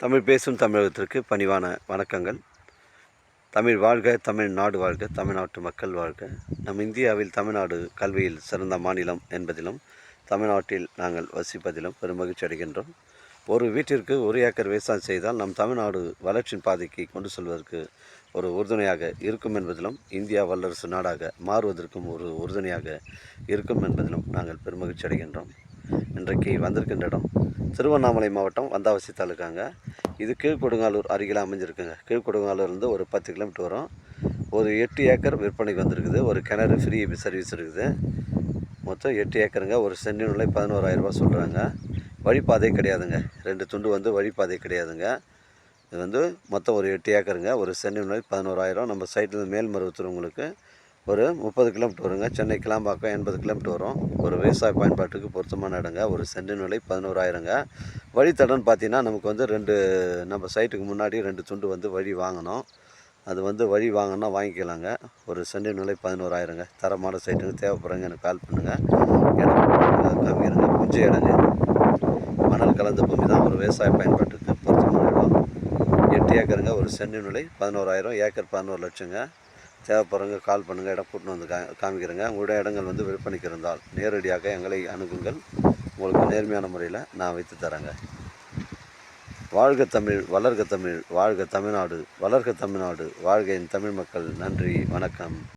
தமிழ் பேசும் தமிழகத்திற்கு பணிவான வணக்கங்கள். தமிழ் வாழ்க, தமிழ்நாடு வாழ்க, தமிழ்நாட்டு மக்கள் வாழ்க. நம் இந்தியாவில் தமிழ்நாடு கல்வியில் சிறந்த மாநிலம் என்பதிலும் தமிழ்நாட்டில் நாங்கள் வசிப்பதிலும் பெருமகிழ்ச்சி அடைகின்றோம். ஒரு வீட்டிற்கு 1 ஏக்கர் விவசாயம் செய்தால் நம் தமிழ்நாடு வளர்ச்சியின் பாதைக்கு கொண்டு செல்வதற்கு ஒரு உறுதுணையாக இருக்கும் என்பதிலும், இந்தியா வல்லரசு நாடாக மாறுவதற்கும் ஒரு உறுதுணையாக இருக்கும் என்பதிலும் நாங்கள் பெருமகிழ்ச்சி அடைகின்றோம். இன்றைக்கு வந்திருக்கின்ற இடம் திருவண்ணாமலை மாவட்டம் வந்தாவசி தாலுக்காங்க. இது கீழ்கொடுங்காலூர் அருகில் அமைஞ்சிருக்குங்க. கீழ்கொடுங்காலூர்லேருந்து ஒரு 10 கிலோமீட்டர் வரும். ஒரு 8 ஏக்கர் விற்பனைக்கு வந்திருக்குது. ஒரு கிணறு ஃப்ரீ சர்வீஸ் இருக்குது. மொத்தம் 8 ஏக்கருங்க. ஒரு சென்டின் விலை 11,000 ரூபா சொல்கிறாங்க. வழிப்பாதை கிடையாதுங்க. 2 துண்டு வந்து வழிப்பாதை கிடையாதுங்க. இது மொத்தம் ஒரு 8 ஏக்கருங்க. ஒரு சென்டின் விலை 11,000. நம்ம சைட்டில் மேல்மருவத்தூர் உங்களுக்கு ஒரு 30 கிலோமீட்டர் வருங்க. சென்னை கிளாம்பாக்கம் 80 கிலோமீட்டர் வரும். ஒரு விவசாய பயன்பாட்டுக்கு பொருத்தமான இடங்க. ஒரு சென்டின் விலை 11,000ங்க. வழித்தடம்னு பார்த்தீங்கன்னா நமக்கு 2 நம்ம சைட்டுக்கு முன்னாடி 2 துண்டு வழி வாங்கணும். அது வழி வாங்கினா வாங்கிக்கலாங்க. ஒரு சென்டின் விலை 11,000ங்க. தரமான சைட்டுங்க. தேவைப்படுறவங்க எனக்கு கால் பண்ணுங்கள். இடம் காமிக்கிறேங்க. புஞ்ச இடங்க. மணல் கலந்த பூமி தான். ஒரு விவசாய பயன்பாட்டுக்கு பொருத்தமான இடம். 8 ஏக்கருங்க. ஒரு சென்டின் விலை 11,000. ஏக்கர் 11 லட்சங்க. தேவைப்படுறவங்க கால் பண்ணுங்கள். இடம் கூட்டின்னு காமிக்கிறேங்க. உங்களுடைய இடங்கள் விற்பனைக்கு இருந்தால் நேரடியாக எங்களை அணுகுங்கள். உங்களுக்கு நேர்மையான முறையில் நான் வைத்து தரேங்க. வாழ்க தமிழ், வளர்க தமிழ், வாழ்க தமிழ்நாடு, வளர்க தமிழ்நாடு, வாழ்க என் தமிழ் மக்கள். நன்றி, வணக்கம்.